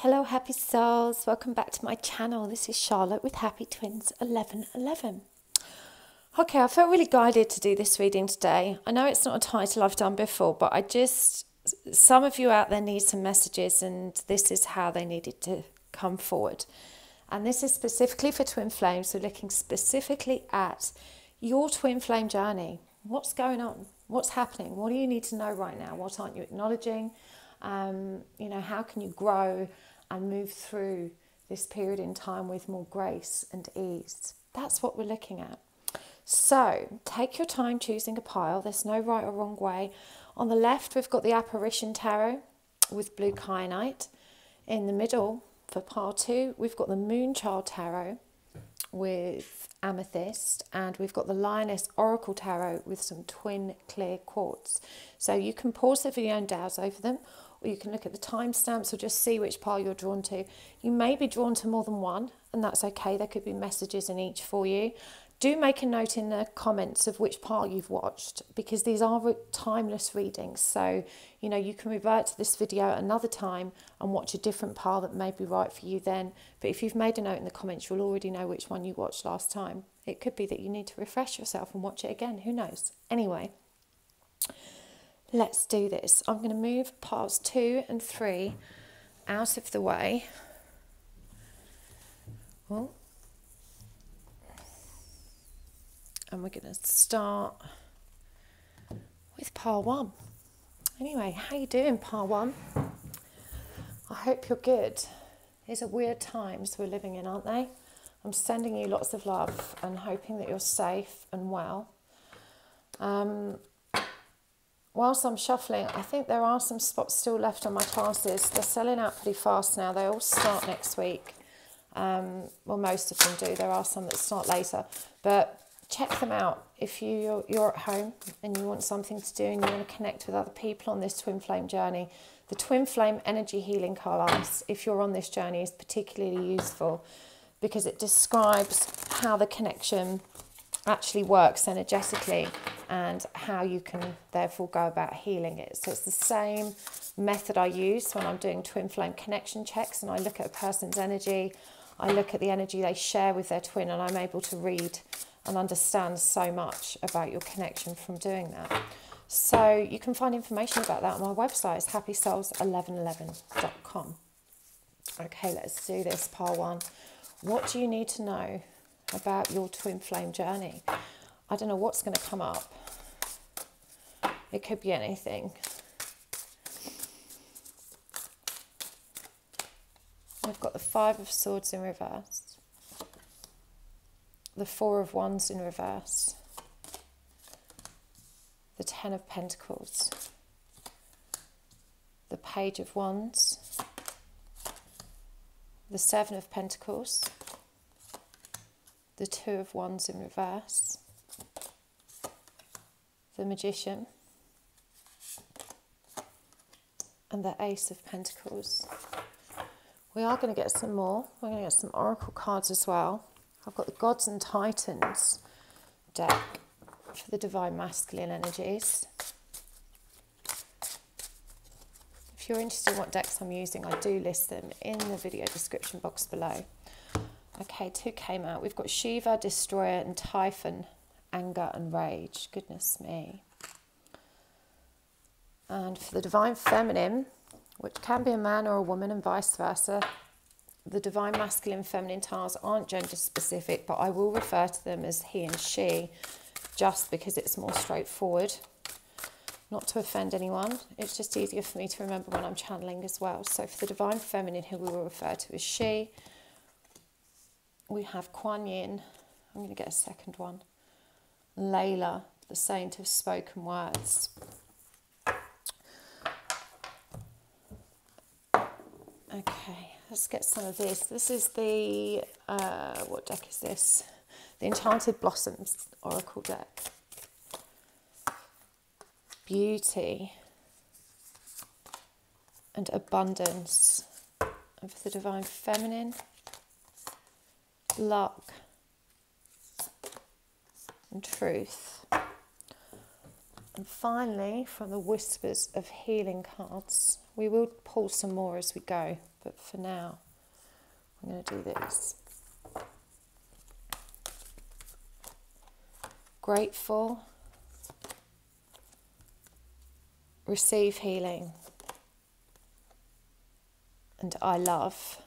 Hello happy souls, welcome back to my channel. This is Charlotte with Happy Twins 1111. Okay, I felt really guided to do this reading today. I know it's not a title I've done before, but some of you out there need some messages and this is how they needed to come forward. And this is specifically for twin flames. So looking specifically at your twin flame journey. What's going on? What's happening? What do you need to know right now? What aren't you acknowledging? How can you grow and move through this period in time with more grace and ease? That's what we're looking at. So take your time choosing a pile. There's no right or wrong way. On the left, we've got the Apparition Tarot with blue kyanite. In the middle, for pile 2, we've got the Moonchild Tarot with amethyst, and we've got the Lioness Oracle Tarot with some twin clear quartz. So you can pause the video and douse over them, or you can look at the timestamps or just see which pile you're drawn to. You may be drawn to more than one, and that's okay. There could be messages in each for you. Do make a note in the comments of which pile you've watched, because these are timeless readings. So, you can revert to this video another time and watch a different pile that may be right for you then. But if you've made a note in the comments, you'll already know which one you watched last time. It could be that you need to refresh yourself and watch it again. Who knows? Anyway, let's do this. I'm going to move piles 2 and 3 out of the way. Well, and we're going to start with pile 1. Anyway, how you doing, pile 1? I hope you're good. These are weird times we're living in, aren't they? I'm sending you lots of love and hoping that you're safe and well. Whilst I'm shuffling, I think there are some spots still left on my classes. They're selling out pretty fast now. They all start next week. Well, most of them do. There are some that start later. But check them out if you're at home and you want something to do and you want to connect with other people on this twin flame journey. The twin flame energy healing card ice, if you're on this journey, is particularly useful because it describes how the connection actually works energetically and how you can therefore go about healing it. So it's the same method I use when I'm doing twin flame connection checks, and I look at a person's energy, I look at the energy they share with their twin, and I'm able to read and understand so much about your connection from doing that. So you can find information about that on my website. It's happysouls1111.com. Okay, let's do this, pile 1. What do you need to know about your twin flame journey? I don't know what's going to come up. It could be anything. We've got the 5 of Swords in reverse, the 4 of Wands in reverse, the 10 of Pentacles, the Page of Wands, the 7 of Pentacles, the 2 of Wands in reverse, the Magician, and the Ace of Pentacles. We are going to get some more. We're going to get some Oracle cards as well. I've got the Gods and Titans deck for the Divine Masculine energies. If you're interested in what decks I'm using, I do list them in the video description box below. Okay, 2 came out. We've got Shiva, Destroyer, and Typhon, Anger and Rage. Goodness me. And for the Divine Feminine, which can be a man or a woman and vice versa, the Divine Masculine Feminine tiles aren't gender specific, but I will refer to them as he and she just because it's more straightforward. Not to offend anyone, it's just easier for me to remember when I'm channeling as well. So for the Divine Feminine, who we will refer to as she, we have Kuan Yin. I'm going to get a second one. Layla, the Saint of Spoken Words. Okay, let's get some of this. This is the, what deck is this? The Enchanted Blossoms Oracle deck. Beauty and abundance. And for the Divine Feminine, luck and truth. And finally, from the Whispers of Healing cards, we will pull some more as we go, but for now, I'm going to do this. Grateful, receive healing, and I love.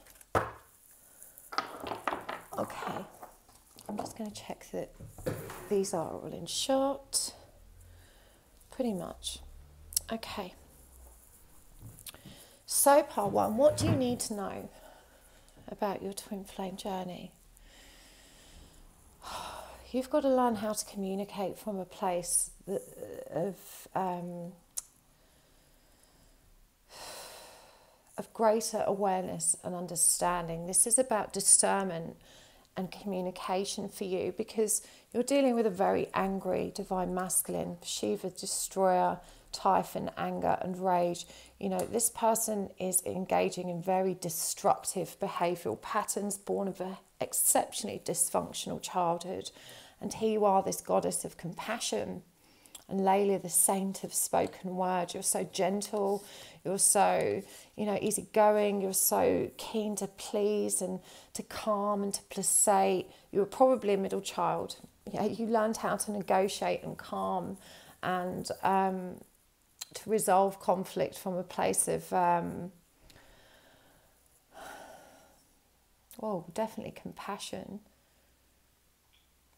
Okay, I'm just going to check that these are all in shot. Pretty much. Okay. So, part one, what do you need to know about your twin flame journey? You've got to learn how to communicate from a place of greater awareness and understanding. This is about discernment and communication for you, because you're dealing with a very angry divine masculine, Shiva, destroyer, Typhon, anger and rage. You know, this person is engaging in very destructive behavioural patterns, born of an exceptionally dysfunctional childhood. And here you are, this goddess of compassion, and Layla, the saint of spoken word. You're so gentle, you're so, easygoing, you're so keen to please and to calm and to placate. You were probably a middle child. You learned how to negotiate and calm and to resolve conflict from a place of, definitely compassion,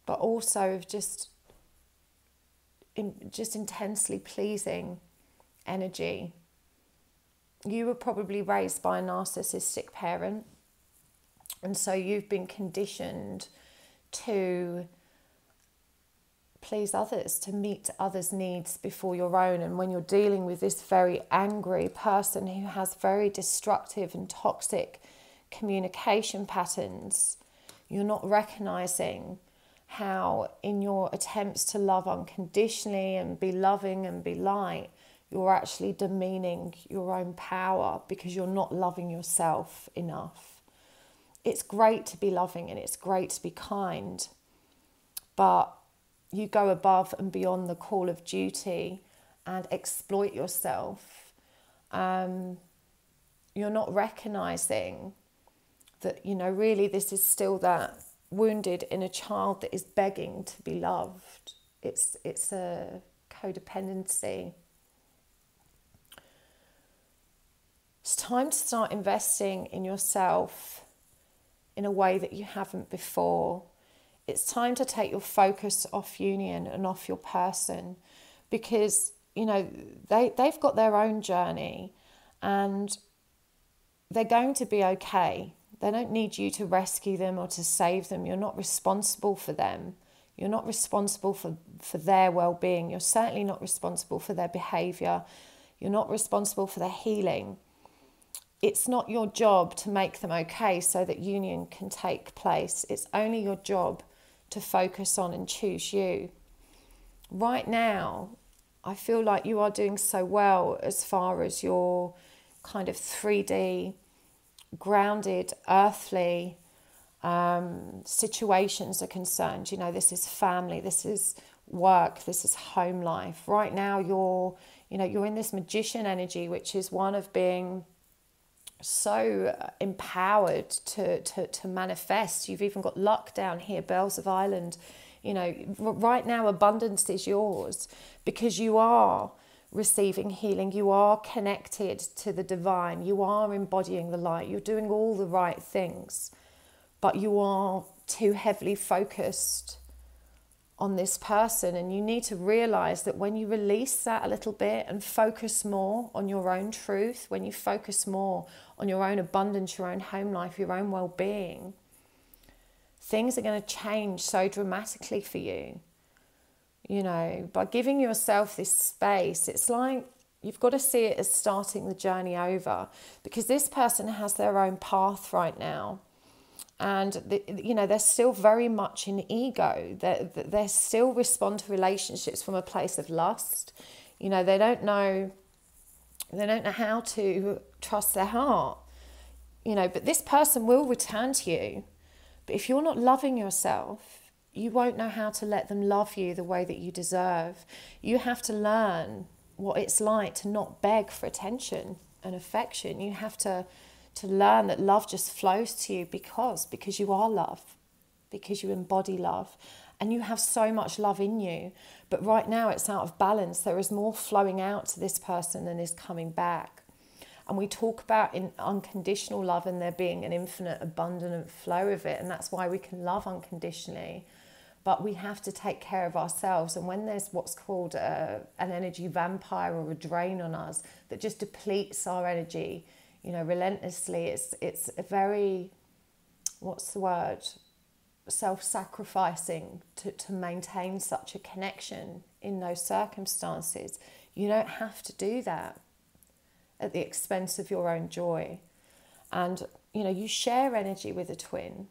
but also of just intensely pleasing energy. You were probably raised by a narcissistic parent, and so you've been conditioned to please others, to meet others' needs before your own. And when you're dealing with this very angry person who has very destructive and toxic communication patterns, you're not recognizing how in your attempts to love unconditionally and be loving and be light, you're actually demeaning your own power because you're not loving yourself enough. It's great to be loving and it's great to be kind, but you go above and beyond the call of duty and exploit yourself. You're not recognizing that, really this is still that wounded inner child that is begging to be loved. It's a codependency. It's time to start investing in yourself in a way that you haven't before. It's time to take your focus off union and off your person, because, they've got their own journey and they're going to be okay. They don't need you to rescue them or to save them. You're not responsible for them. You're not responsible for their well-being. You're certainly not responsible for their behaviour. You're not responsible for their healing. It's not your job to make them okay so that union can take place. It's only your job to focus on and choose you. Right now, I feel like you are doing so well as far as your kind of 3D, grounded, earthly situations are concerned. This is family, this is work, this is home life. Right now, you're in this magician energy, which is one of being so empowered to manifest. You've even got luck down here, Bells of Ireland. Right now abundance is yours because you are receiving healing, you are connected to the divine, you are embodying the light, you're doing all the right things, but you are too heavily focused on this person. And you need to realize that when you release that a little bit and focus more on your own truth, when you focus more on your own abundance, your own home life, your own well-being, things are going to change so dramatically for you. By giving yourself this space, it's like you've got to see it as starting the journey over, because this person has their own path right now. And, they're still very much in ego. They still respond to relationships from a place of lust. They don't know how to trust their heart. But this person will return to you. But if you're not loving yourself, you won't know how to let them love you the way that you deserve. You have to learn what it's like to not beg for attention and affection. You have to to learn that love just flows to you because you are love, because you embody love, and you have so much love in you. But right now it's out of balance. There is more flowing out to this person than is coming back. And we talk about in unconditional love and there being an infinite, abundant flow of it. And that's why we can love unconditionally. But we have to take care of ourselves. And when there's what's called an energy vampire or a drain on us that just depletes our energy, you know, relentlessly, it's a very, what's the word? Self-sacrificing to maintain such a connection in those circumstances. You don't have to do that at the expense of your own joy. And, you know, you share energy with a twin.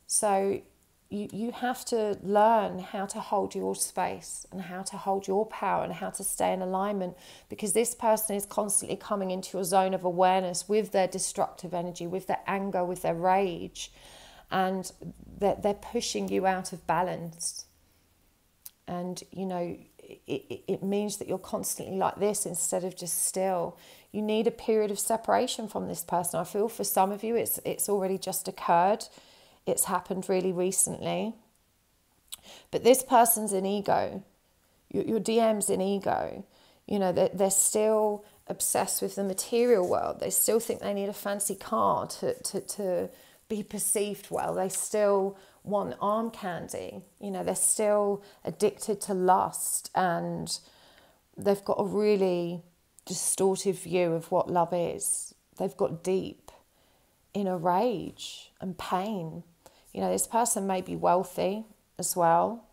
So you have to learn how to hold your space and how to hold your power and how to stay in alignment, because this person is constantly coming into your zone of awareness with their destructive energy, with their anger, with their rage, and they're pushing you out of balance. And, you know, it means that you're constantly like this instead of just still. You need a period of separation from this person. I feel for some of you it's already just occurred. It's happened really recently. But this person's in ego. Your DM's in ego. You know, they're still obsessed with the material world. They still think they need a fancy car to be perceived well. They still want arm candy. You know, they're still addicted to lust, and they've got a really distorted view of what love is. They've got deep inner rage and pain. You know, this person may be wealthy as well,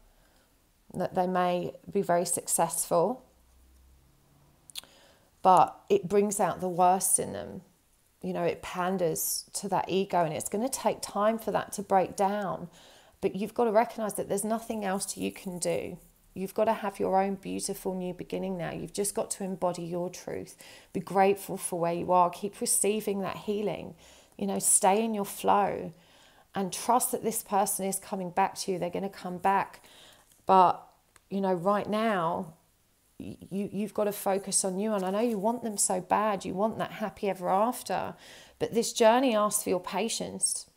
that they may be very successful, but it brings out the worst in them. You know, it panders to that ego, and it's going to take time for that to break down. But you've got to recognize that there's nothing else you can do. You've got to have your own beautiful new beginning now. You've just got to embody your truth. Be grateful for where you are. Keep receiving that healing. You know, stay in your flow and trust that this person is coming back to you. They're going to come back. But, you know, right now, you've got to focus on you. And I know you want them so bad. You want that happy ever after. But this journey asks for your patience.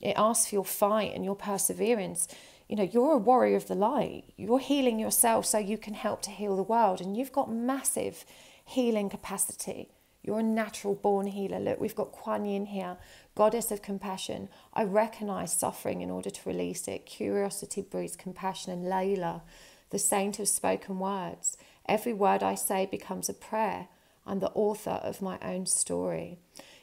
It asks for your fight and your perseverance. You know, you're a warrior of the light. You're healing yourself so you can help to heal the world. And you've got massive healing capacity. You're a natural born healer. Look, we've got Kuan Yin here, goddess of compassion. I recognize suffering in order to release it. Curiosity breeds compassion. And Layla, the saint of spoken words. Every word I say becomes a prayer. I'm the author of my own story.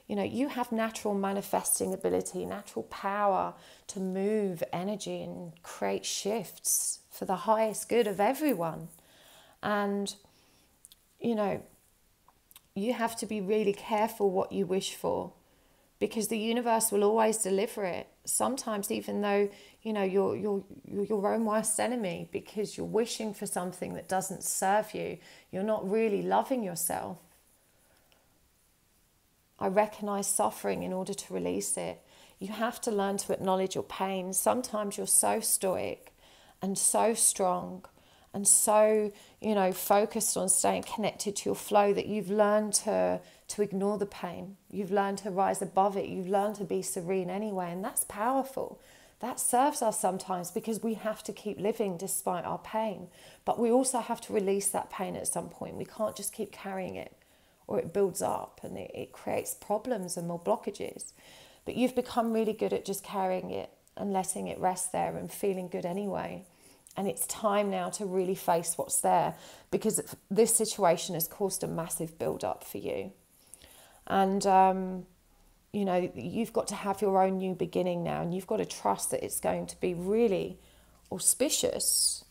You know, you have natural manifesting ability, natural power to move energy and create shifts for the highest good of everyone. And, you know, you have to be really careful what you wish for, because the universe will always deliver it. Sometimes even though, you know, you're your own worst enemy, because you're wishing for something that doesn't serve you. You're not really loving yourself. I recognize suffering in order to release it. You have to learn to acknowledge your pain. Sometimes you're so stoic and so strong and so, you know, focused on staying connected to your flow that you've learned to ignore the pain. You've learned to rise above it. You've learned to be serene anyway. And that's powerful. That serves us sometimes, because we have to keep living despite our pain. But we also have to release that pain at some point. We can't just keep carrying it, or it builds up and it creates problems and more blockages. But you've become really good at just carrying it and letting it rest there and feeling good anyway. And it's time now to really face what's there, because this situation has caused a massive build-up for you. And, you know, you've got to have your own new beginning now, and you've got to trust that it's going to be really auspicious.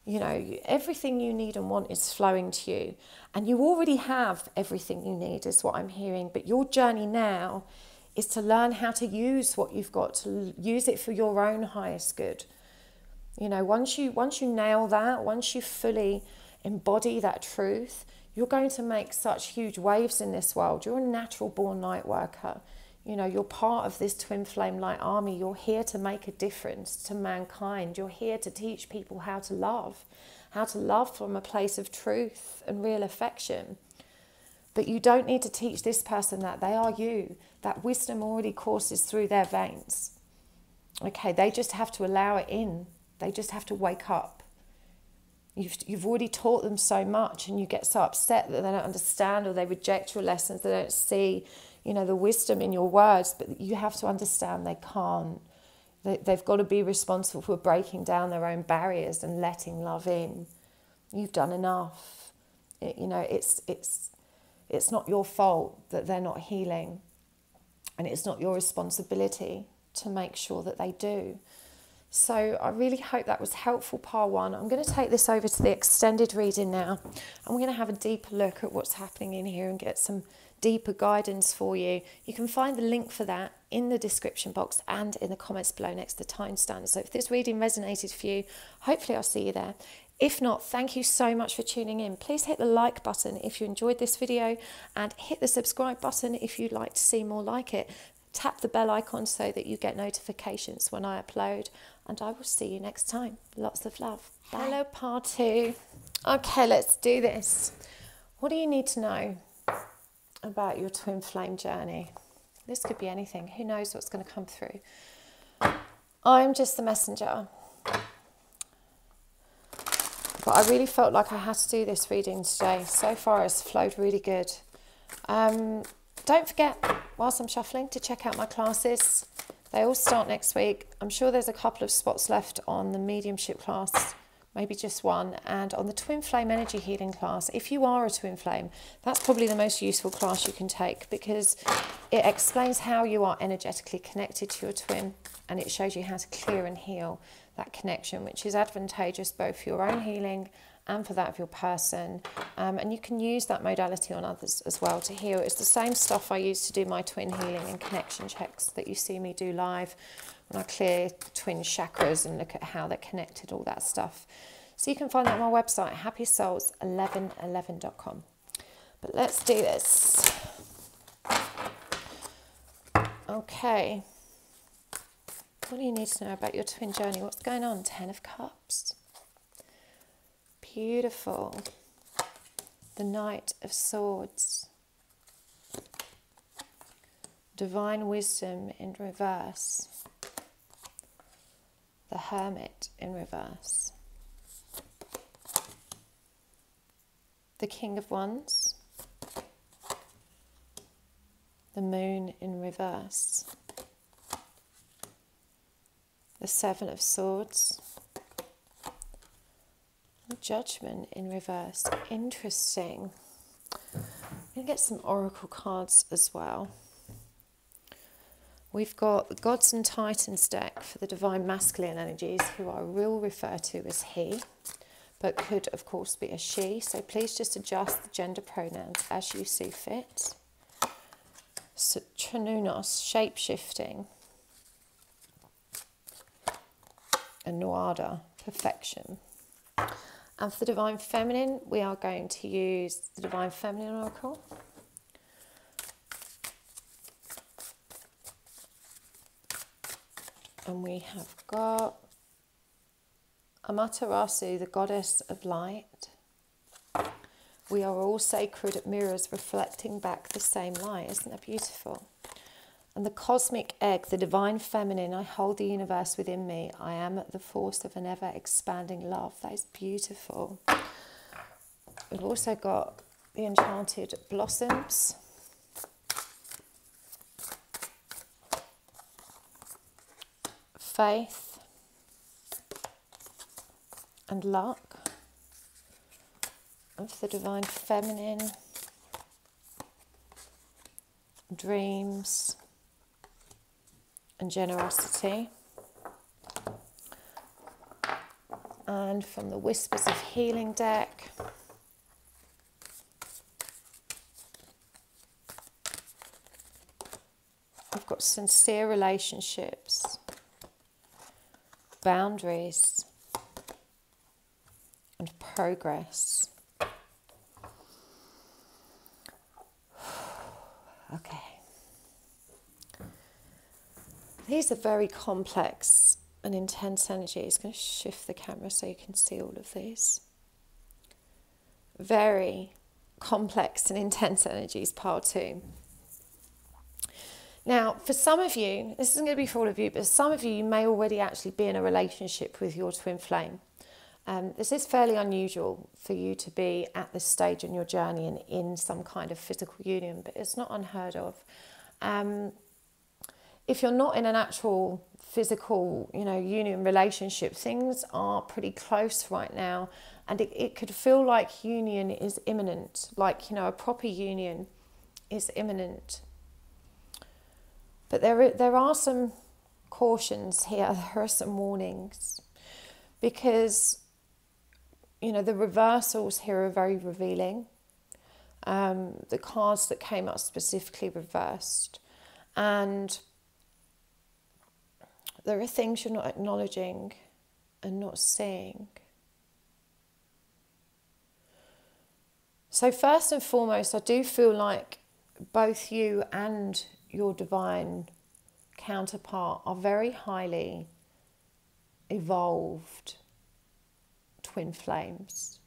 You know, everything you need and want is flowing to you. And you already have everything you need, is what I'm hearing. But your journey now is to learn how to use what you've got, to use it for your own highest good. You know, once you nail that, once you fully embody that truth, you're going to make such huge waves in this world. You're a natural born light worker. You know, you're part of this twin flame light army. You're here to make a difference to mankind. You're here to teach people how to love from a place of truth and real affection. But you don't need to teach this person that. They are you. That wisdom already courses through their veins. Okay, they just have to allow it in. They just have to wake up. You've already taught them so much, and you get so upset that they don't understand, or they reject your lessons. They don't see, the wisdom in your words. But you have to understand they can't. They've got to be responsible for breaking down their own barriers and letting love in. You've done enough. It's not your fault that they're not healing, and it's not your responsibility to make sure that they do. So I really hope that was helpful, part one. I'm going to take this over to the extended reading now, and we're going to have a deeper look at what's happening in here and get some deeper guidance for you. You can find the link for that in the description box and in the comments below next to the timestamp. So if this reading resonated for you, hopefully I'll see you there. If not, thank you so much for tuning in. Please hit the like button if you enjoyed this video, and hit the subscribe button if you'd like to see more like it. Tap the bell icon so that you get notifications when I upload, and I will see you next time. Lots of love. Bye. Hello, part two. Okay, let's do this. What do you need to know about your twin flame journey? This could be anything. Who knows what's going to come through? I'm just the messenger. But I really felt like I had to do this reading today. So far it's flowed really good. Don't forget, whilst I'm shuffling, to check out my classes. They all start next week. I'm sure there's a couple of spots left on the mediumship class, maybe just one, and on the twin flame energy healing class. If you are a twin flame, that's probably the most useful class you can take, because it explains how you are energetically connected to your twin, and it shows you how to clear and heal that connection, which is advantageous both for your own healing and for that of your person. And you can use that modality on others as well to heal. It's the same stuff I use to do my twin healing and connection checks that you see me do live when I clear twin chakras and look at how they're connected, all that stuff. So you can find that on my website, happysouls1111.com. But let's do this. Okay. What do you need to know about your twin journey? What's going on? 10 of Cups. Beautiful. The Knight of Swords. Divine Wisdom in reverse. The Hermit in reverse. The King of Wands. The Moon in reverse. The Seven of Swords. The Judgment in reverse. Interesting. I'm going to get some oracle cards as well. We've got the Gods and Titans deck for the divine masculine energies, who I will refer to as he, but could of course be a she. So please just adjust the gender pronouns as you see fit. So Tranunos, shape-shifting. And Nuada, perfection. And for the Divine Feminine, we are going to use the Divine Feminine Oracle. And we have got Amaterasu, the Goddess of Light. We are all sacred mirrors reflecting back the same light. Isn't that beautiful? And the Cosmic Egg, the Divine Feminine. I hold the universe within me. I am the force of an ever-expanding love. That is beautiful. We've also got the Enchanted Blossoms. Faith. And Luck. And for the Divine Feminine, Dreams. And Generosity. And from the Whispers of Healing deck, I've got Sincere Relationships, Boundaries, and Progress. Okay. These are very complex and intense energy. It's going to shift the camera so you can see all of these. Very, complex and intense energies, part 2. Now, for some of you, this isn't going to be for all of you, but some of you, you may already actually be in a relationship with your twin flame. This is fairly unusual for you to be at this stage in your journey and in some kind of physical union, but it's not unheard of. If you're not in an actual physical, union relationship, things are pretty close right now, and it could feel like union is imminent, like, a proper union is imminent. But there are some cautions here, there are some warnings, because, the reversals here are very revealing. The cards that came up specifically reversed, and there are things you're not acknowledging and not seeing. So first and foremost, I do feel like both you and your divine counterpart are very highly evolved twin flames.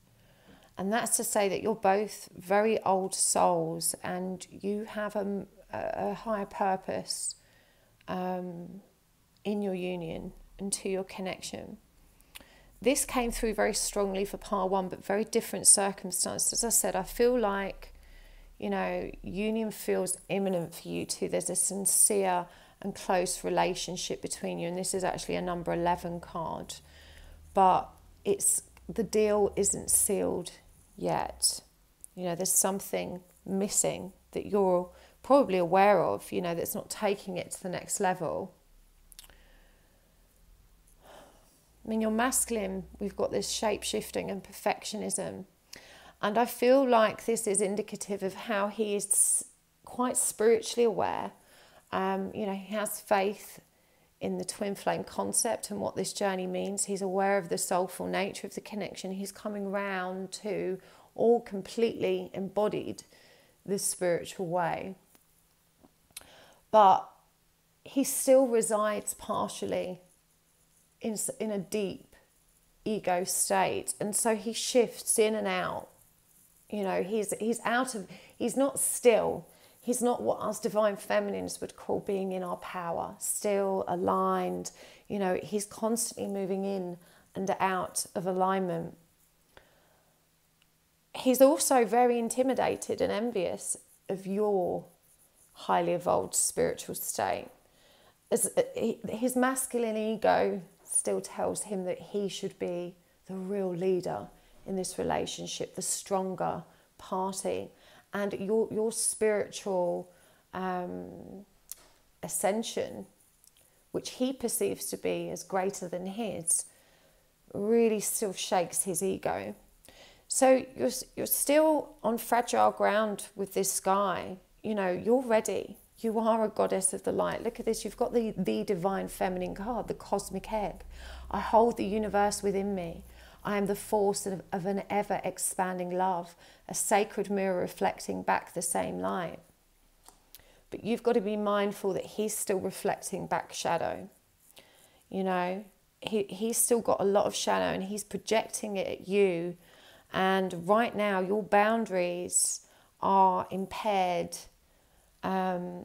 And that's to say that you're both very old souls, and you have a higher purpose in your union and to your connection. This came through very strongly for part 1, but very different circumstances. As I said, I feel like, union feels imminent for you two. There's a sincere and close relationship between you, and this is actually a number 11 card, but the deal isn't sealed yet. There's something missing that you're probably aware of, that's not taking it to the next level. I mean, your masculine, we've got this shape-shifting and perfectionism. And I feel like this is indicative of how he is quite spiritually aware. He has faith in the twin flame concept and what this journey means. He's aware of the soulful nature of the connection. He's coming round to all completely embodied this spiritual way. But he still resides partially in a deep ego state. And so he shifts in and out. He's not still. He's not what us divine feminines would call being in our power, still, aligned. He's constantly moving in and out of alignment. He's also very intimidated and envious of your highly evolved spiritual state. His masculine ego still tells him that he should be the real leader in this relationship, the stronger party. And your spiritual ascension, which he perceives to be as greater than his, really still shakes his ego. So you're still on fragile ground with this guy. You're ready. You are a goddess of the light. Look at this. You've got the divine feminine card, the cosmic egg. I hold the universe within me. I am the force of an ever-expanding love, a sacred mirror reflecting back the same light. But you've got to be mindful that he's still reflecting back shadow. He's still got a lot of shadow, and he's projecting it at you. And right now, your boundaries are impaired by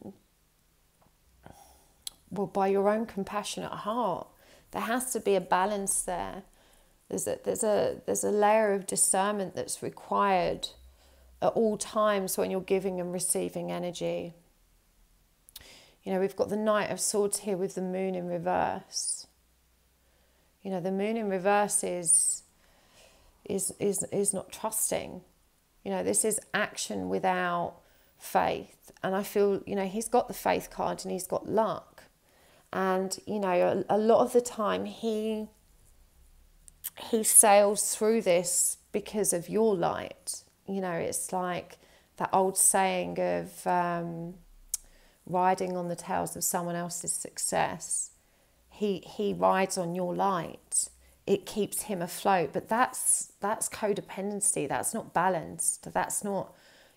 your own compassionate heart. There has to be a balance there. There's a layer of discernment that's required at all times when you're giving and receiving energy. We've got the Knight of Swords here with the Moon in reverse. The Moon in reverse is not trusting. This is action without faith. And I feel, he's got the faith card and he's got luck. And, a lot of the time he sails through this because of your light. It's like that old saying of riding on the tails of someone else's success. He rides on your light. It keeps him afloat. But that's codependency. That's not balanced. That's not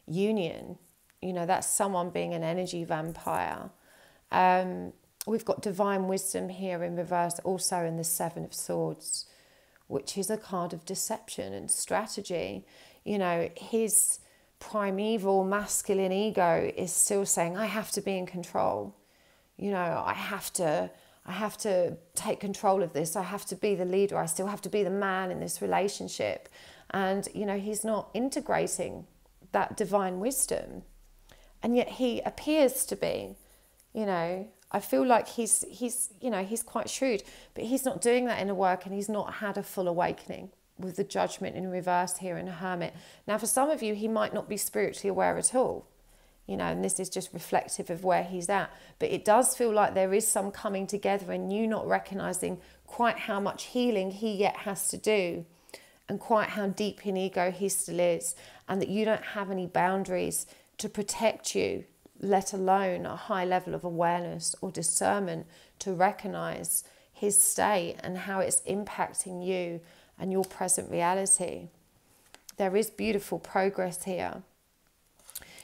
union. That's someone being an energy vampire. We've got divine wisdom here in reverse, also in the Seven of Swords, which is a card of deception and strategy. His primeval masculine ego is still saying, I have to be in control. You know, I have to take control of this. I have to be the leader. I still have to be the man in this relationship. And, you know, he's not integrating that divine wisdom. And yet he appears to be, you know, I feel like he's quite shrewd, but he's not doing that inner work, and he's not had a full awakening with the Judgment in reverse here in a Hermit. Now, for some of you, he might not be spiritually aware at all, you know, and this is just reflective of where he's at. But it does feel like there is some coming together, and you not recognizing quite how much healing he yet has to do, and quite how deep in ego he still is, and that you don't have any boundaries to protect you, let alone a high level of awareness or discernment to recognize his state and how it's impacting you and your present reality. There is beautiful progress here.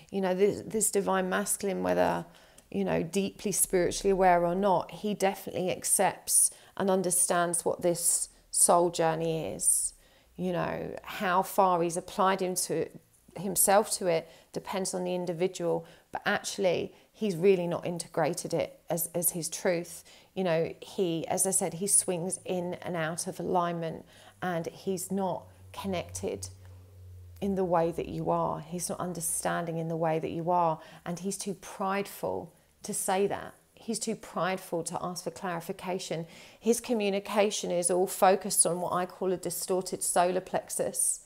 You know, this divine masculine, whether, you know, deeply spiritually aware or not, he definitely accepts and understands what this soul journey is. You know, how far he's applied himself to it depends on the individual, but actually he's really not integrated it as his truth. You know, he, as I said, he swings in and out of alignment, and he's not connected in the way that you are. He's not understanding in the way that you are, and he's too prideful to say that. He's too prideful to ask for clarification. His communication is all focused on what I call a distorted solar plexus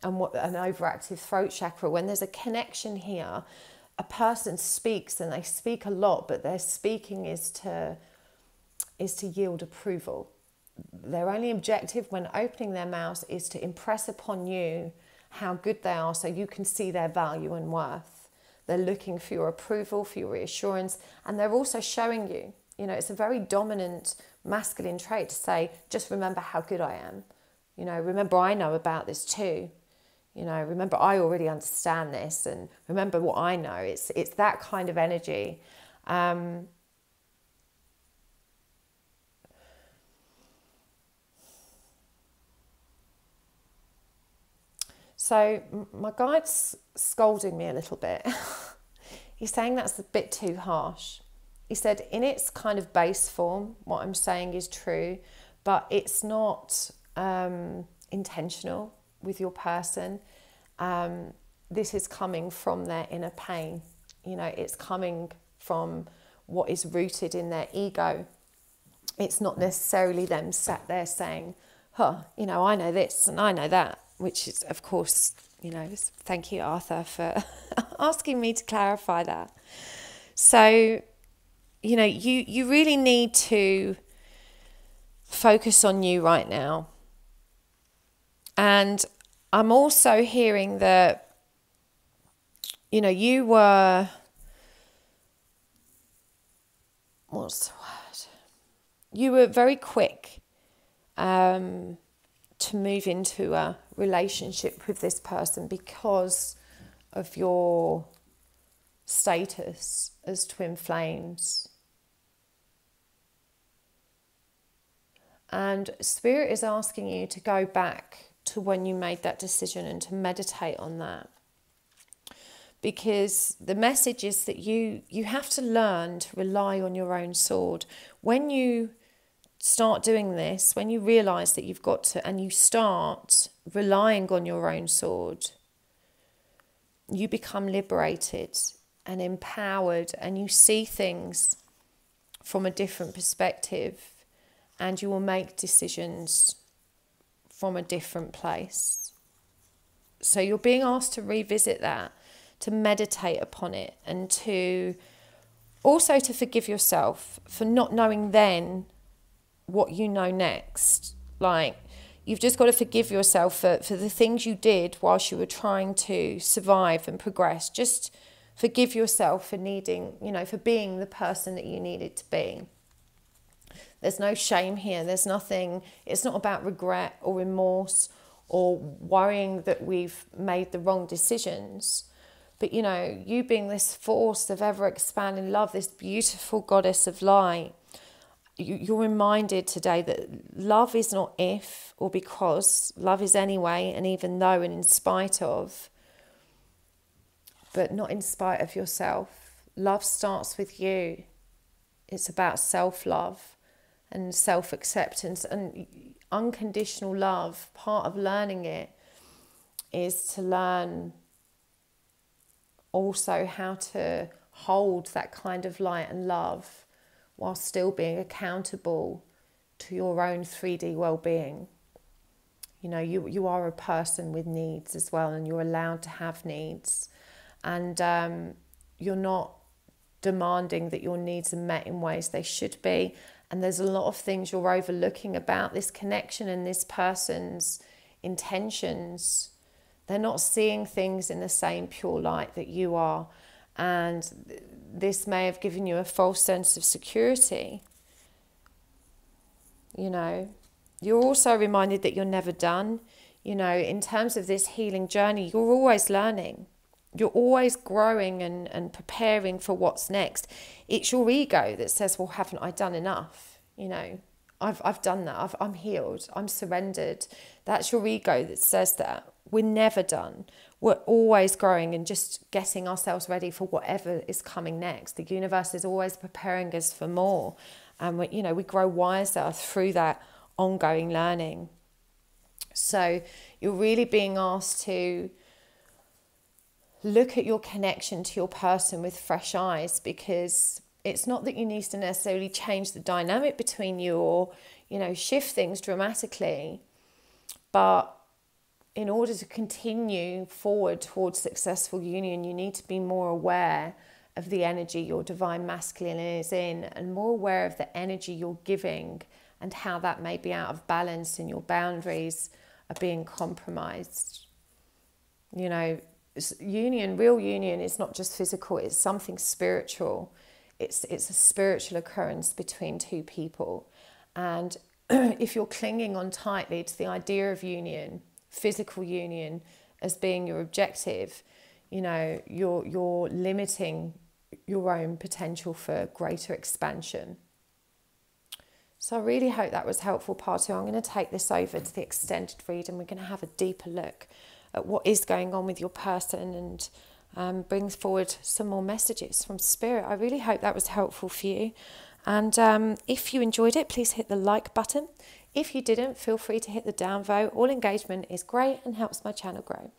and what an overactive throat chakra. When there's a connection here, a person speaks, and they speak a lot, but their speaking is to yield approval. Their only objective when opening their mouths is to impress upon you how good they are, so you can see their value and worth. They're looking for your approval, for your reassurance, and they're also showing you. You know, it's a very dominant masculine trait to say, just remember how good I am. You know, remember I know about this too. You know, remember I already understand this, and remember what I know. It's that kind of energy. So my guide's scolding me a little bit. He's saying that's a bit too harsh. He said in its kind of base form, what I'm saying is true, but it's not intentional with your person. This is coming from their inner pain. You know, it's coming from what is rooted in their ego. It's not necessarily them sat there saying, you know, I know this and I know that, which is, of course, you know, thank you, Arthur, for asking me to clarify that. So, you know, you really need to focus on you right now. And I'm also hearing that, you know, you were, what's the word? You were very quick to move into a relationship with this person because of your status as twin flames. And Spirit is asking you to go back to when you made that decision and to meditate on that. Because the message is that you have to learn to rely on your own sword. When you start doing this, when you realize that you've got to, and you start relying on your own sword, you become liberated and empowered, and you see things from a different perspective, and you will make decisions from a different place. So you're being asked to revisit that, to meditate upon it, and to also to forgive yourself for not knowing then what you know next. Like, you've just got to forgive yourself for the things you did whilst you were trying to survive and progress. Just forgive yourself for needing, you know, for being the person that you needed to be. There's no shame here. There's nothing, it's not about regret or remorse or worrying that we've made the wrong decisions. But, you know, you being this force of ever expanding love, this beautiful goddess of light, you're reminded today that love is not if or because, love is anyway, and even though and in spite of. but not in spite of yourself. Love starts with you. It's about self-love and self-acceptance and unconditional love. Part of learning it is to learn also how to hold that kind of light and love while still being accountable to your own 3D well-being. You know, you are a person with needs as well, and you're allowed to have needs. And you're not demanding that your needs are met in ways they should be. And there's a lot of things you're overlooking about this connection and this person's intentions. They're not seeing things in the same pure light that you are. And this may have given you a false sense of security. You know, you're also reminded that you're never done. You know, in terms of this healing journey, you're always learning. You're always growing and preparing for what's next. It's your ego that says, well, haven't I done enough? You know, I've done that. I'm healed. I'm surrendered. That's your ego that says that. We're never done. We're always growing and just getting ourselves ready for whatever is coming next. The universe is always preparing us for more. And we grow wiser through that ongoing learning. So you're really being asked to look at your connection to your person with fresh eyes, because it's not that you need to necessarily change the dynamic between you or, shift things dramatically. But in order to continue forward towards successful union, you need to be more aware of the energy your divine masculine is in, and more aware of the energy you're giving and how that may be out of balance and your boundaries are being compromised. Real union is not just physical, it's something spiritual. It's a spiritual occurrence between two people. And if you're clinging on tightly to the idea of union, physical union, as being your objective, you're limiting your own potential for greater expansion. So I really hope that was helpful, part 2. I'm going to take this over to the extended read, and we're going to have a deeper look at what is going on with your person and brings forward some more messages from Spirit. I really hope that was helpful for you. And if you enjoyed it, please hit the like button. If you didn't, feel free to hit the downvote. All engagement is great and helps my channel grow.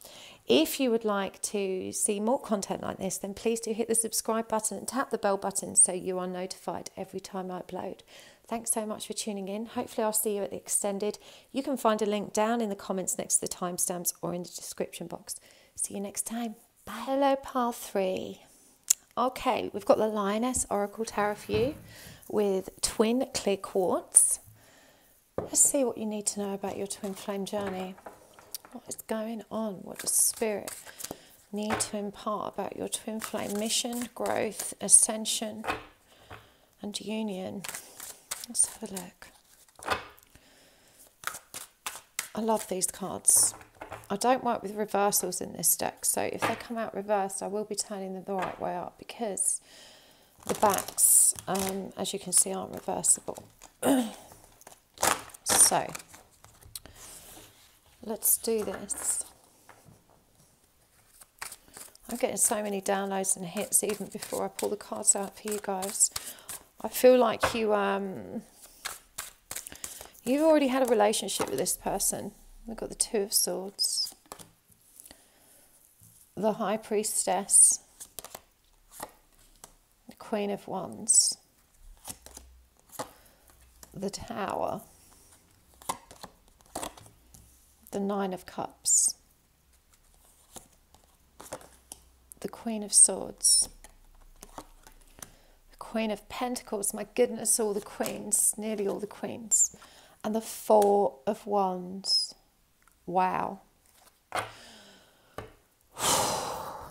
If you would like to see more content like this, then please do hit the subscribe button and tap the bell button so you are notified every time I upload. Thanks so much for tuning in. Hopefully I'll see you at the extended. You can find a link down in the comments next to the timestamps or in the description box. See you next time. Bye. Hello, pile 3. Okay, we've got the Lioness Oracle Tarot for you with twin clear quartz. Let's see what you need to know about your twin flame journey. What is going on? What does Spirit need to impart about your twin flame mission, growth, ascension, and union? Let's have a look. I love these cards. I don't work with reversals in this deck, so if they come out reversed, I will be turning them the right way up, because the backs, as you can see, aren't reversible. So, let's do this. I'm getting so many downloads and hits even before I pull the cards out for you guys. I feel like you've already had a relationship with this person. We've got the Two of Swords, the High Priestess, the Queen of Wands, the Tower, the Nine of Cups, the Queen of Swords, the Queen of Pentacles, my goodness, all the queens, nearly all the queens, and the Four of Wands. Wow.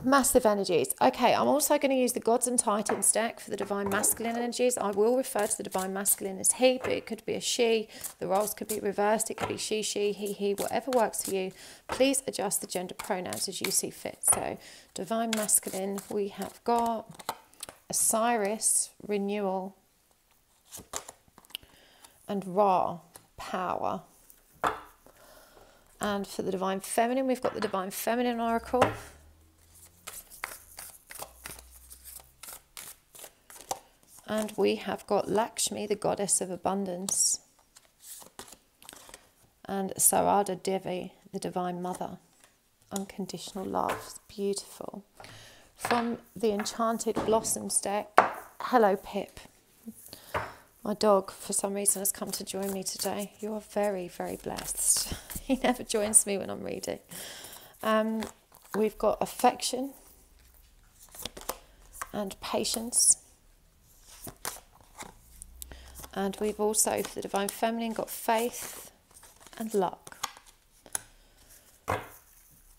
Massive energies. Okay, I'm also going to use the Gods and Titans deck for the Divine Masculine energies. I will refer to the Divine Masculine as he, but it could be a she. The roles could be reversed. It could be she, he, whatever works for you. Please adjust the gender pronouns as you see fit. So, Divine Masculine, we have got Osiris, renewal, and Ra, power. And for the Divine Feminine, we've got the Divine Feminine Oracle. And we have got Lakshmi, the goddess of abundance, and Sarada Devi, the divine mother. Unconditional love. It's beautiful. From the Enchanted Blossoms deck. Hello, Pip. My dog, for some reason, has come to join me today. You are very, very blessed. He never joins me when I'm reading. We've got affection and patience. And we've also, for the Divine Feminine, got faith and luck.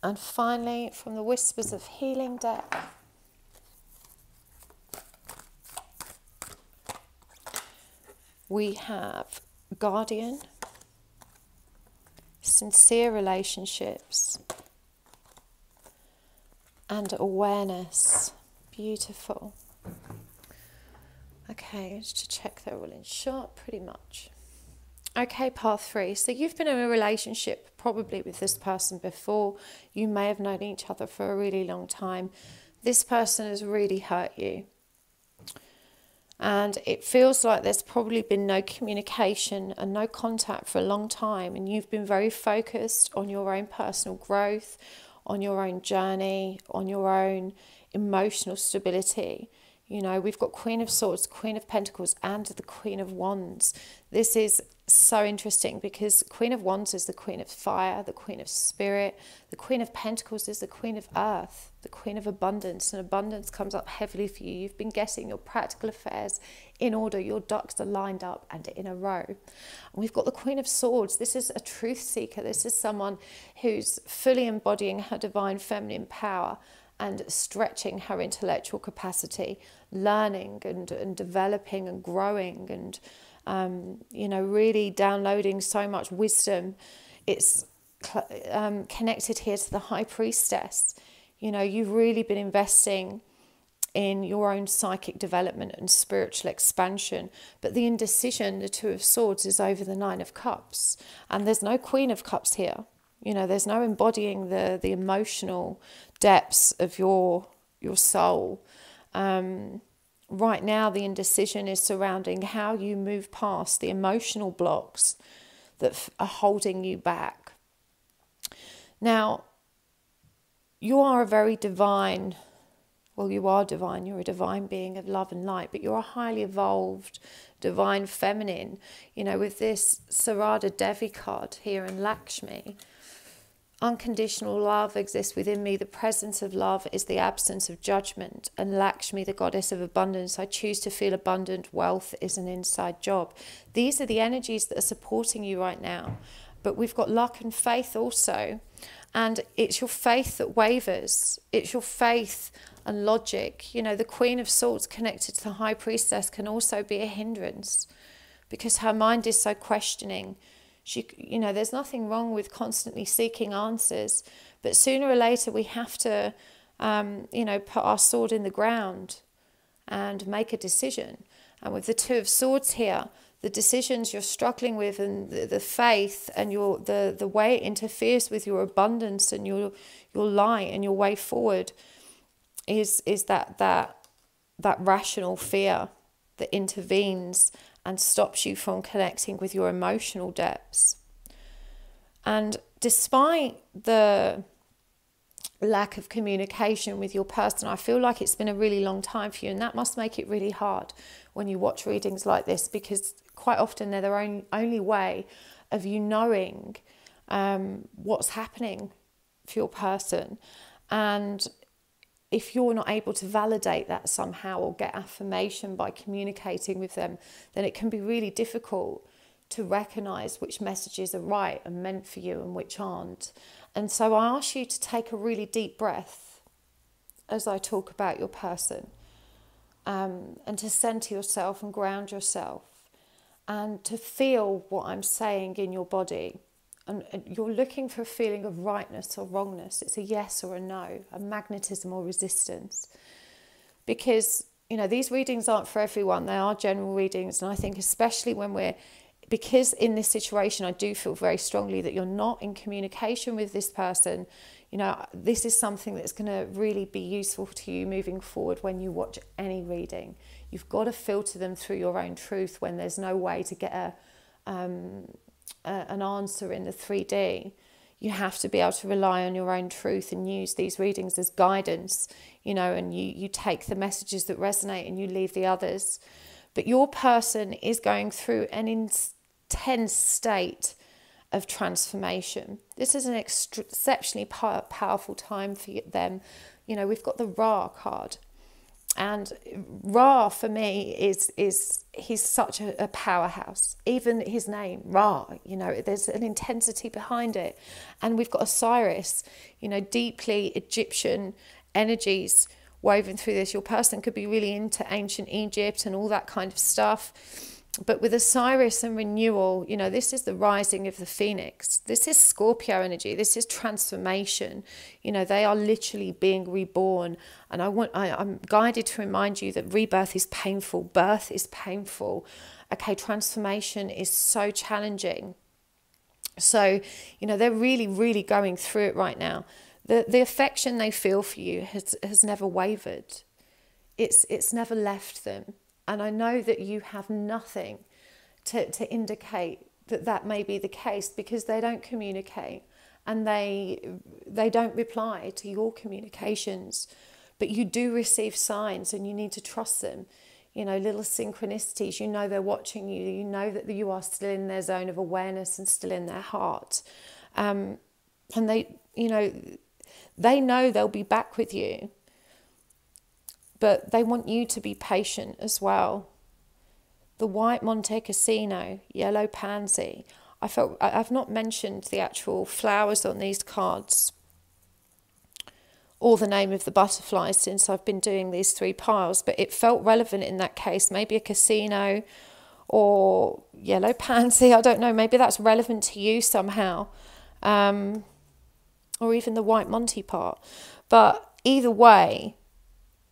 And finally, from the Whispers of Healing deck, we have Guardian, sincere relationships, and awareness. Beautiful. Okay, just to check they're all in shot, pretty much. Okay, path 3. So you've been in a relationship probably with this person before. You may have known each other for a really long time. This person has really hurt you. And it feels like there's probably been no communication and no contact for a long time. And you've been very focused on your own personal growth, on your own journey, on your own emotional stability. You know, we've got Queen of Swords, Queen of Pentacles, and the Queen of Wands. This is so interesting because Queen of Wands is the Queen of Fire, the Queen of Spirit. The Queen of Pentacles is the Queen of Earth, the Queen of Abundance. And abundance comes up heavily for you. You've been getting your practical affairs in order. Your ducks are lined up and in a row. And we've got the Queen of Swords. This is a truth seeker. This is someone who's fully embodying her divine feminine power and stretching her intellectual capacity, learning and developing and growing and, you know, really downloading so much wisdom. It's connected here to the High Priestess. You know, you've really been investing in your own psychic development and spiritual expansion. But the indecision, the Two of Swords, is over the Nine of Cups. And there's no Queen of Cups here. You know, there's no embodying the emotional depths of your soul. Right now, the indecision is surrounding how you move past the emotional blocks that are holding you back. Now, you are a very divine, well, you are divine. You're a divine being of love and light, but you're a highly evolved divine feminine. You know, with this Sarada Devi card here in Lakshmi, unconditional love exists within me. The presence of love is the absence of judgment. And Lakshmi, the goddess of abundance, I choose to feel abundant. Wealth is an inside job. These are the energies that are supporting you right now. But we've got luck and faith also. And it's your faith that wavers. It's your faith and logic. You know, the Queen of Swords connected to the High Priestess can also be a hindrance because her mind is so questioning. She, you know, there's nothing wrong with constantly seeking answers, but sooner or later we have to, you know, put our sword in the ground and make a decision. And with the Two of Swords here, the decisions you're struggling with and the faith and the way it interferes with your abundance and your light and your way forward is that rational fear that intervenes and stops you from connecting with your emotional depths. And despite the lack of communication with your person, I feel like it's been a really long time for you, and that must make it really hard when you watch readings like this, because quite often they're their only way of you knowing what's happening for your person. And if you're not able to validate that somehow or get affirmation by communicating with them, then it can be really difficult to recognize which messages are right and meant for you and which aren't. And so I ask you to take a really deep breath as I talk about your person, and to center yourself and ground yourself and to feel what I'm saying in your body. And you're looking for a feeling of rightness or wrongness. It's a yes or a no, a magnetism or resistance. Because, you know, these readings aren't for everyone. They are general readings. And I think especially when we're because in this situation, I do feel very strongly that you're not in communication with this person. You know, this is something that's going to really be useful to you moving forward when you watch any reading. You've got to filter them through your own truth when there's no way to get an answer in the 3D. You have to be able to rely on your own truth and use these readings as guidance, you know, and you take the messages that resonate and you leave the others. But your person is going through an intense state of transformation. This is an exceptionally powerful time for them. You know, we've got the Ra card. And Ra, for me, is he's such a powerhouse. Even his name, Ra, you know, there's an intensity behind it. And we've got Osiris, you know, deeply Egyptian energies woven through this. Your person could be really into ancient Egypt and all that kind of stuff. But with Osiris and renewal, you know, this is the rising of the phoenix. This is Scorpio energy. This is transformation. You know, they are literally being reborn. And I'm guided to remind you that rebirth is painful. Birth is painful. Okay, transformation is so challenging. So, you know, they're really, really going through it right now. The affection they feel for you has never wavered. It's never left them. And I know that you have nothing to indicate that may be the case, because they don't communicate and they don't reply to your communications. But you do receive signs and you need to trust them. You know, little synchronicities, you know they're watching you. You know that you are still in their zone of awareness and still in their heart. And they, you know, they know they'll be back with you. But they want you to be patient as well. The white Monte Cassino, yellow pansy. I've not mentioned the actual flowers on these cards or the name of the butterflies since I've been doing these 3 piles, but it felt relevant in that case. Maybe a Cassino or yellow pansy. I don't know. Maybe that's relevant to you somehow. Or even the white Monty part. But either way,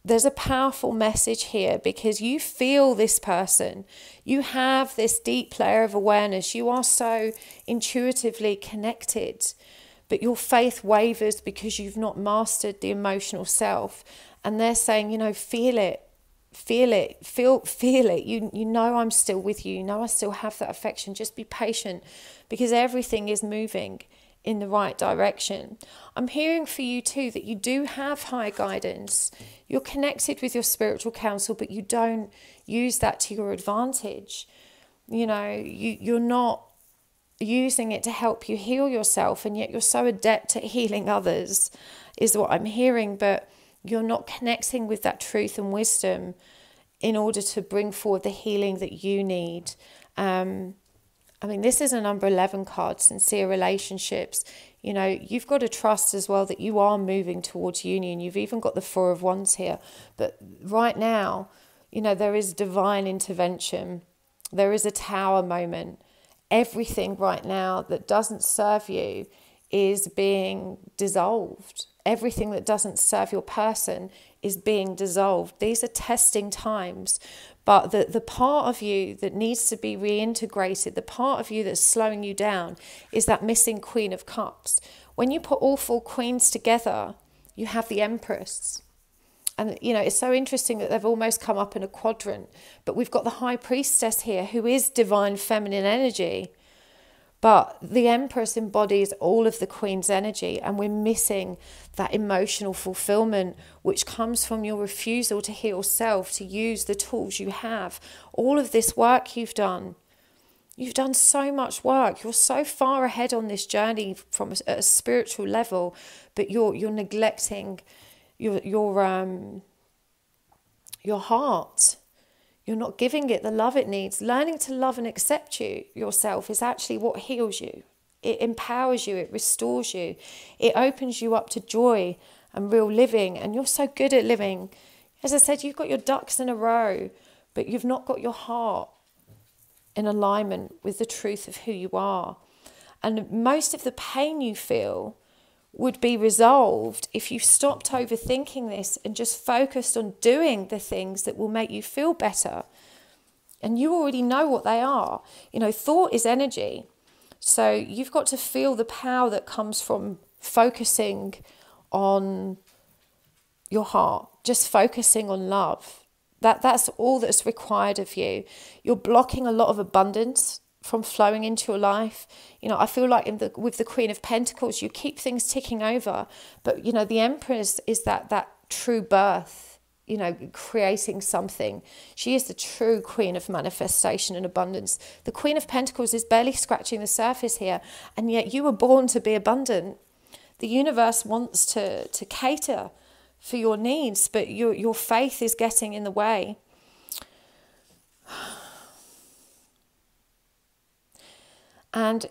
there's a powerful message here, because you feel this person. You have this deep layer of awareness. You are so intuitively connected, but your faith wavers because you've not mastered the emotional self. And they're saying, you know, feel it. Feel it. Feel it. You know I'm still with you. You know I still have that affection. Just be patient, because everything is moving in the right direction. I'm hearing for you too that you do have higher guidance. You're connected with your spiritual counsel, but you don't use that to your advantage. You know, you're not using it to help you heal yourself, and yet you're so adept at healing others, is what I'm hearing, but you're not connecting with that truth and wisdom in order to bring forward the healing that you need. I mean, this is a number 11 card, sincere relationships. You know, you've got to trust as well that you are moving towards union. You've even got the 4 of Wands here. But right now, you know, there is divine intervention. There is a tower moment. Everything right now that doesn't serve you is being dissolved. Everything that doesn't serve your person is being dissolved. These are testing times. But the part of you that needs to be reintegrated, the part of you that's slowing you down, is that missing Queen of Cups. When you put all 4 queens together, you have the Empress. And, you know, it's so interesting that they've almost come up in a quadrant. But we've got the High Priestess here, who is divine feminine energy. But the Empress embodies all of the Queen's energy, and we're missing that emotional fulfillment, which comes from your refusal to heal self, to use the tools you have. All of this work you've done so much work. You're so far ahead on this journey from a spiritual level, but you're neglecting your heart. You're not giving it the love it needs. Learning to love and accept yourself is actually what heals you. It empowers you. It restores you. It opens you up to joy and real living. And you're so good at living. As I said, you've got your ducks in a row, but you've not got your heart in alignment with the truth of who you are. And most of the pain you feel would be resolved if you stopped overthinking this and just focused on doing the things that will make you feel better. And you already know what they are. You know, thought is energy. So you've got to feel the power that comes from focusing on your heart, just focusing on love. That's all that's required of you. You're blocking a lot of abundance from flowing into your life. You know, I feel like with the Queen of Pentacles, you keep things ticking over. But, you know, the Empress is that true birth, you know, creating something. She is the true Queen of manifestation and abundance. The Queen of Pentacles is barely scratching the surface here. And yet you were born to be abundant. The universe wants to cater for your needs, but your faith is getting in the way. And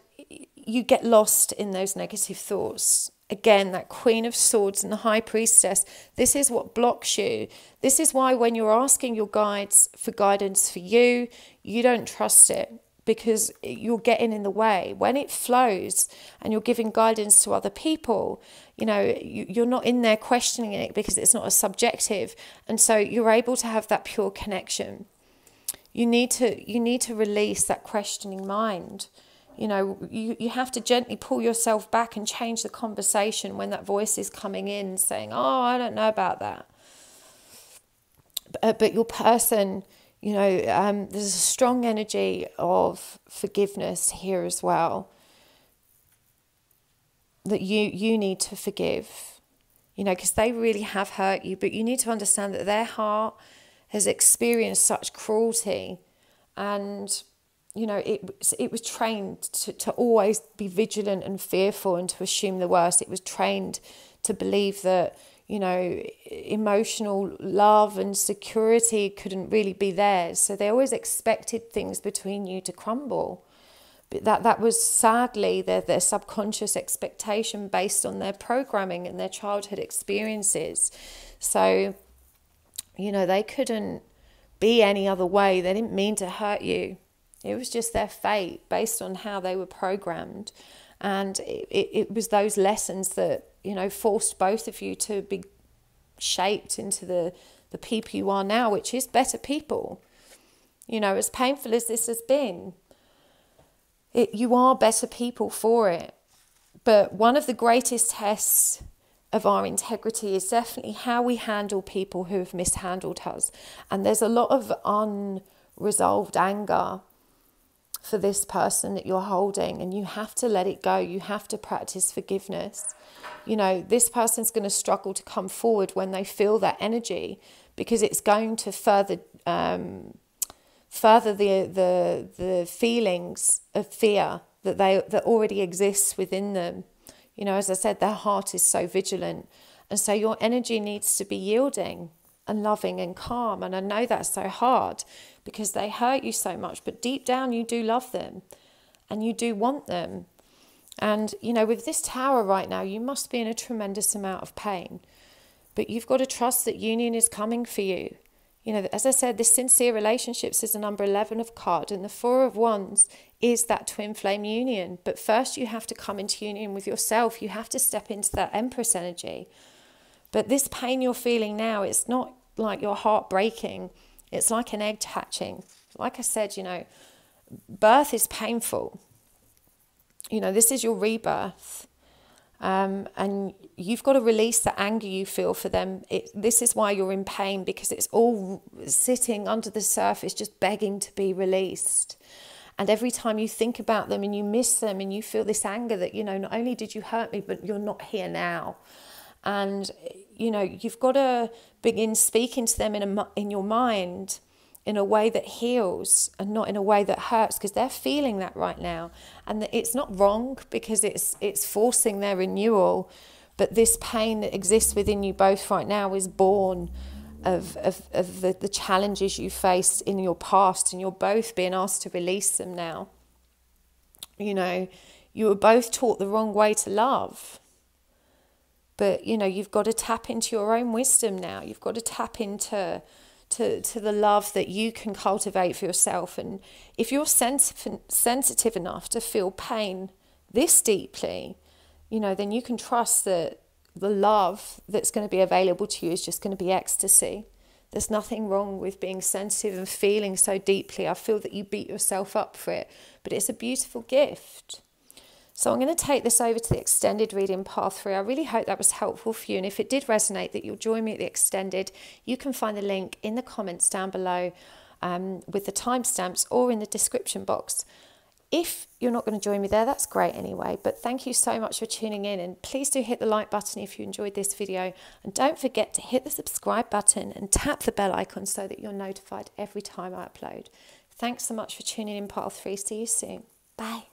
you get lost in those negative thoughts. Again, that Queen of Swords and the High Priestess, this is what blocks you. This is why when you're asking your guides for guidance for you, you don't trust it, because you're getting in the way. When it flows and you're giving guidance to other people, you know, you're not in there questioning it because it's not as subjective. And so you're able to have that pure connection. You need to release that questioning mind. You know, you have to gently pull yourself back and change the conversation when that voice is coming in saying, oh, I don't know about that. But your person, you know, there's a strong energy of forgiveness here as well, that you need to forgive, you know, because they really have hurt you. But you need to understand that their heart has experienced such cruelty, and you know, it was trained to always be vigilant and fearful and to assume the worst. It was trained to believe that, you know, emotional love and security couldn't really be theirs. So they always expected things between you to crumble. But that was sadly their subconscious expectation based on their programming and their childhood experiences. So, you know, they couldn't be any other way. They didn't mean to hurt you. It was just their fate based on how they were programmed. And it was those lessons that, you know, forced both of you to be shaped into the people you are now, which is better people. You know, as painful as this has been, you are better people for it. But one of the greatest tests of our integrity is definitely how we handle people who have mishandled us. And there's a lot of unresolved anger for this person that you're holding, and you have to let it go. You have to practice forgiveness. You know, this person's going to struggle to come forward when they feel that energy, because it's going to further the feelings of fear that already exists within them. You know, as I said, their heart is so vigilant, and so your energy needs to be yielding and loving and calm. And I know that's so hard because they hurt you so much, but deep down you do love them and you do want them. And, you know, with this Tower right now, you must be in a tremendous amount of pain, but you've got to trust that union is coming for you. You know, as I said, this sincere relationships is a number 11 of card, and the 4 of Wands is that twin flame union. But first you have to come into union with yourself. You have to step into that Empress energy. But this pain you're feeling now, it's not like your heart breaking. It's like an egg hatching. Like I said, you know, birth is painful. You know, this is your rebirth. And you've got to release the anger you feel for them. This is why you're in pain, because it's all sitting under the surface, just begging to be released. And every time you think about them and you miss them and you feel this anger that, you know, not only did you hurt me, but you're not here now. And, you know, you've got to begin speaking to them in your mind in a way that heals and not in a way that hurts, because they're feeling that right now. And it's not wrong, because it's forcing their renewal. But this pain that exists within you both right now is born of the challenges you faced in your past, and you're both being asked to release them now. You know, you were both taught the wrong way to love. But, you know, you've got to tap into your own wisdom now. You've got to tap into the love that you can cultivate for yourself. And if you're sensitive enough to feel pain this deeply, you know, then you can trust that the love that's going to be available to you is just going to be ecstasy. There's nothing wrong with being sensitive and feeling so deeply. I feel that you beat yourself up for it, but it's a beautiful gift. So I'm going to take this over to the extended reading, part 3. I really hope that was helpful for you. And if it did resonate, that you'll join me at the extended. You can find the link in the comments down below with the timestamps, or in the description box. If you're not going to join me there, that's great anyway. But thank you so much for tuning in. And please do hit the like button if you enjoyed this video. And don't forget to hit the subscribe button and tap the bell icon so that you're notified every time I upload. Thanks so much for tuning in, part 3. See you soon. Bye.